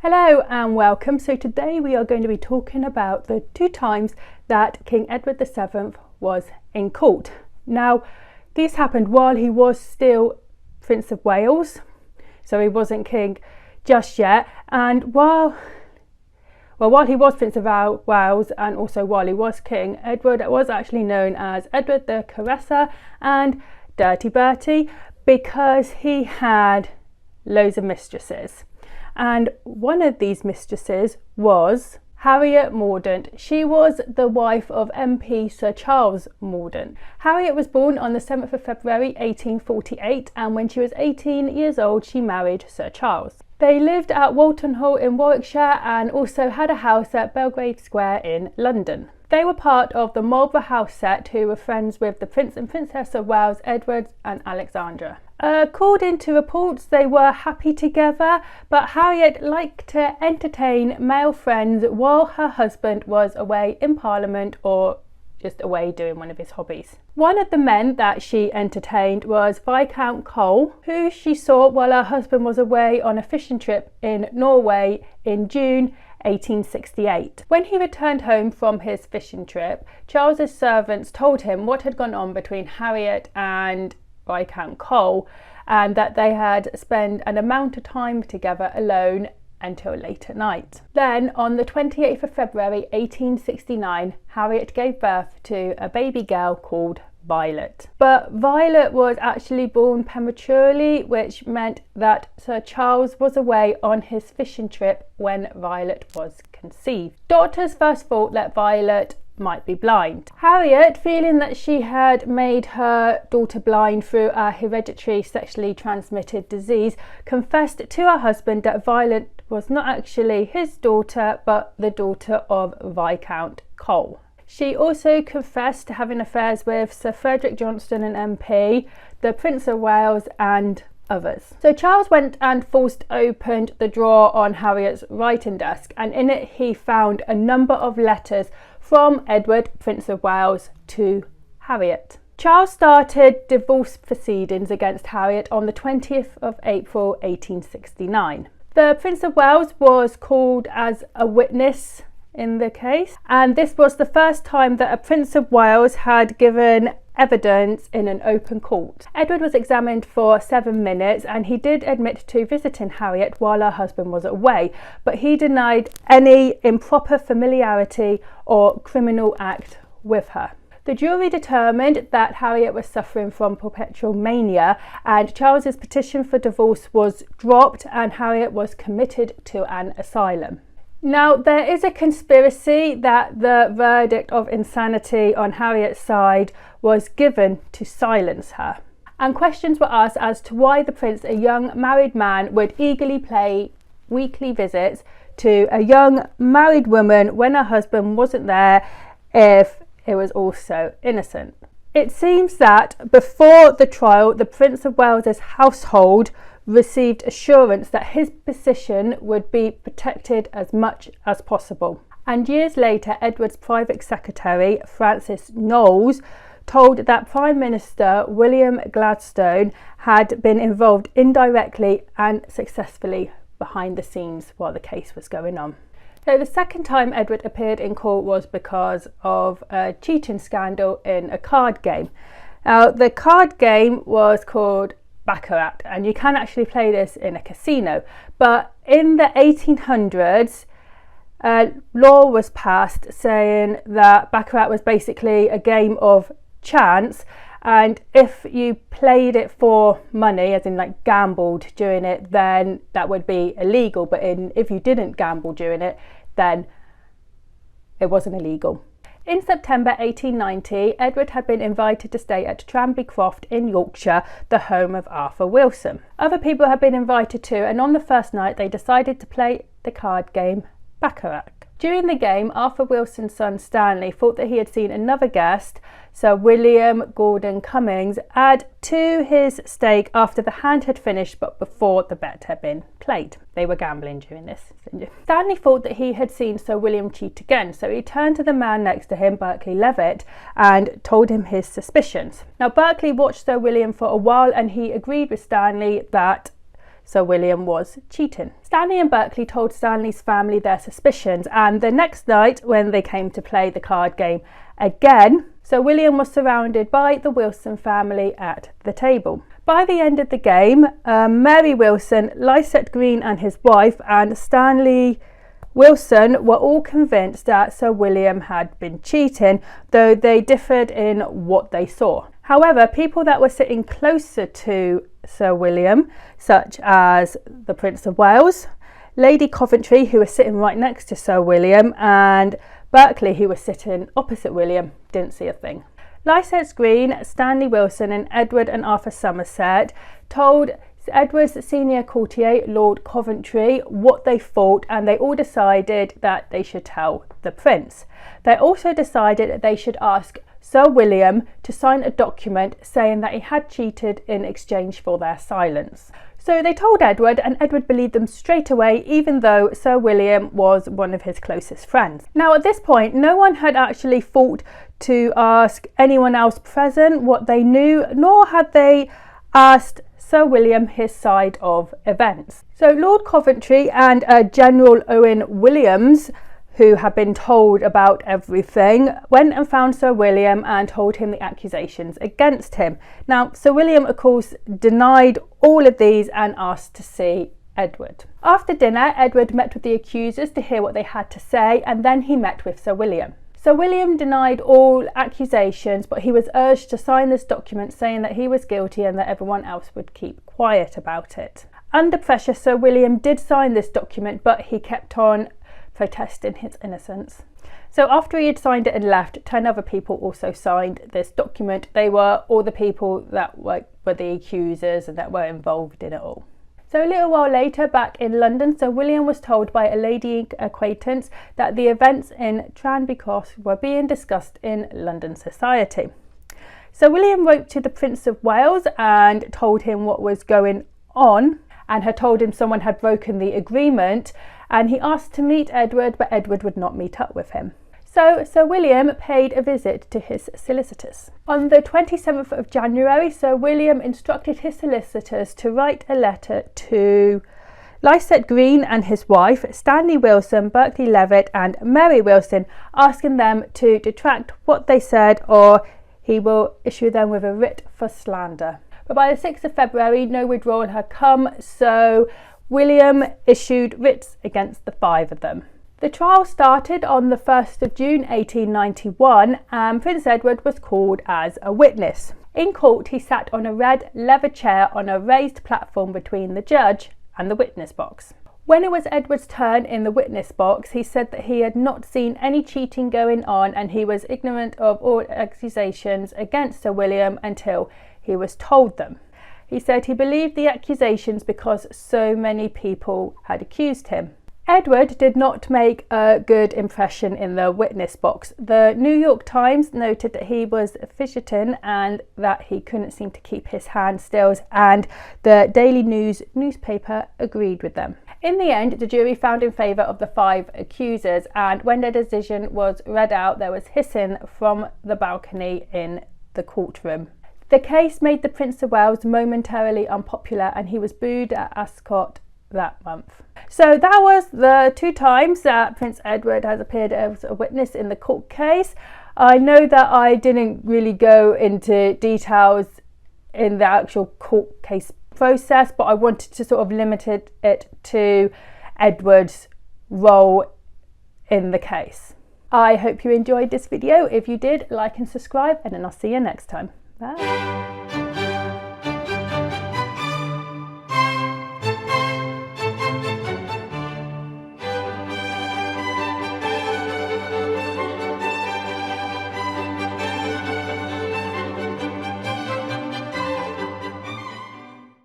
Hello and welcome. So today we are going to be talking about the two times that King Edward VII was in court. Now, these happened while he was still Prince of Wales, so he wasn't king just yet. And while he was Prince of Wales and also while he was king, Edward was actually known as Edward the Caresser and Dirty Bertie because he had loads of mistresses. And one of these mistresses was Harriet Mordaunt. She was the wife of MP Sir Charles Mordaunt. Harriet was born on the 7th of February 1848, and when she was 18 years old she married Sir Charles. They lived at Walton Hall in Warwickshire and also had a house at Belgrave Square in London. They were part of the Marlborough House set, who were friends with the Prince and Princess of Wales, Edward and Alexandra. According to reports, they were happy together, but Harriet liked to entertain male friends while her husband was away in Parliament or just away doing one of his hobbies. One of the men that she entertained was Viscount Cole, who she saw while her husband was away on a fishing trip in Norway in June 1868. When he returned home from his fishing trip, Charles's servants told him what had gone on between Harriet and Viscount Cole, and that they had spent an amount of time together alone until late at night. Then on the 28th of February 1869, Harriet gave birth to a baby girl called Violet. But Violet was actually born prematurely, which meant that Sir Charles was away on his fishing trip when Violet was conceived. Doctors first thought that Violet might be blind. Harriet, feeling that she had made her daughter blind through a hereditary sexually transmitted disease, confessed to her husband that Violet was not actually his daughter but the daughter of Viscount Cole. She also confessed to having affairs with Sir Frederick Johnston, an MP, the Prince of Wales and others. So Charles went and forced opened the drawer on Harriet's writing desk, and in it he found a number of letters from Edward, Prince of Wales, to Harriet. Charles started divorce proceedings against Harriet on the 20th of April 1869. The Prince of Wales was called as a witness in the case, and this was the first time that a Prince of Wales had given evidence in an open court. Edward was examined for 7 minutes and he did admit to visiting Harriet while her husband was away, but he denied any improper familiarity or criminal act with her. The jury determined that Harriet was suffering from perpetual mania, and Charles's petition for divorce was dropped and Harriet was committed to an asylum. Now, there is a conspiracy that the verdict of insanity on Harriet's side was given to silence her. And questions were asked as to why the prince, a young married man, would eagerly pay weekly visits to a young married woman when her husband wasn't there if it was also innocent. It seems that before the trial, the Prince of Wales's household received assurance that his position would be protected as much as possible. And years later, Edward's private secretary, Francis Knowles, told that Prime Minister William Gladstone had been involved indirectly and successfully behind the scenes while the case was going on. So the second time Edward appeared in court was because of a cheating scandal in a card game. Now, the card game was called Baccarat, and you can actually play this in a casino. But in the 1800s, law was passed saying that Baccarat was basically a game of chance, and if you played it for money, as in like gambled during it, then that would be illegal. But if you didn't gamble during it, then it wasn't illegal. In September 1890, Edward had been invited to stay at Tranby Croft in Yorkshire, the home of Arthur Wilson. Other people had been invited too, and on the first night they decided to play the card game Baccarat. During the game, Arthur Wilson's son Stanley thought that he had seen another guest, Sir William Gordon Cummings, add to his stake after the hand had finished but before the bet had been played. They were gambling during this. Stanley thought that he had seen Sir William cheat again, so he turned to the man next to him, Berkeley Levitt, and told him his suspicions. Now, Berkeley watched Sir William for a while and he agreed with Stanley that Sir William was cheating. Stanley and Berkeley told Stanley's family their suspicions, and the next night when they came to play the card game again, Sir William was surrounded by the Wilson family at the table. By the end of the game, Mary Wilson, Lysett Green and his wife, and Stanley Wilson were all convinced that Sir William had been cheating, though they differed in what they saw. However, people that were sitting closer to Sir William, such as the Prince of Wales, Lady Coventry, who was sitting right next to Sir William, and Berkeley, who was sitting opposite William, didn't see a thing. Lysett Green, Stanley Wilson and Edward and Arthur Somerset told Edward's senior courtier, Lord Coventry, what they thought, and they all decided that they should tell the Prince. They also decided that they should ask Sir William to sign a document saying that he had cheated in exchange for their silence. So they told Edward, and Edward believed them straight away, even though Sir William was one of his closest friends. Now at this point, no one had actually thought to ask anyone else present what they knew, nor had they asked Sir William his side of events. So Lord Coventry and General Owen Williams, who had been told about everything, went and found Sir William and told him the accusations against him. Now, Sir William, of course, denied all of these and asked to see Edward. After dinner, Edward met with the accusers to hear what they had to say, and then he met with Sir William. Sir William denied all accusations, but he was urged to sign this document saying that he was guilty and that everyone else would keep quiet about it. Under pressure, Sir William did sign this document, but he kept on protesting his innocence. So after he had signed it and left, 10 other people also signed this document. They were all the people that were the accusers and that were involved in it all. So a little while later, back in London, Sir William was told by a lady acquaintance that the events in Tranby Cross were being discussed in London society. Sir William wrote to the Prince of Wales and told him what was going on, and had told him someone had broken the agreement, and he asked to meet Edward, but Edward would not meet up with him. So Sir William paid a visit to his solicitors. On the 27th of January, Sir William instructed his solicitors to write a letter to Lysett Green and his wife, Stanley Wilson, Berkeley Levitt and Mary Wilson, asking them to detract what they said, or he will issue them with a writ for slander. But by the 6th of February, no withdrawal had come, so William issued writs against the 5 of them. The trial started on the 1st of June 1891, and Prince Edward was called as a witness. In court, he sat on a red leather chair on a raised platform between the judge and the witness box. When it was Edward's turn in the witness box, he said that he had not seen any cheating going on, and he was ignorant of all accusations against Sir William until he was told them. He said he believed the accusations because so many people had accused him. Edward did not make a good impression in the witness box. The New York Times noted that he was fidgeting and that he couldn't seem to keep his hand still, and the Daily News newspaper agreed with them. In the end, the jury found in favour of the 5 accusers, and when their decision was read out, there was hissing from the balcony in the courtroom. The case made the Prince of Wales momentarily unpopular, and he was booed at Ascot that month. So that was the 2 times that Prince Edward has appeared as a witness in the court case. I know that I didn't really go into details in the actual court case process, but I wanted to sort of limit it to Edward's role in the case. I hope you enjoyed this video. If you did, like and subscribe, and then I'll see you next time. Bye.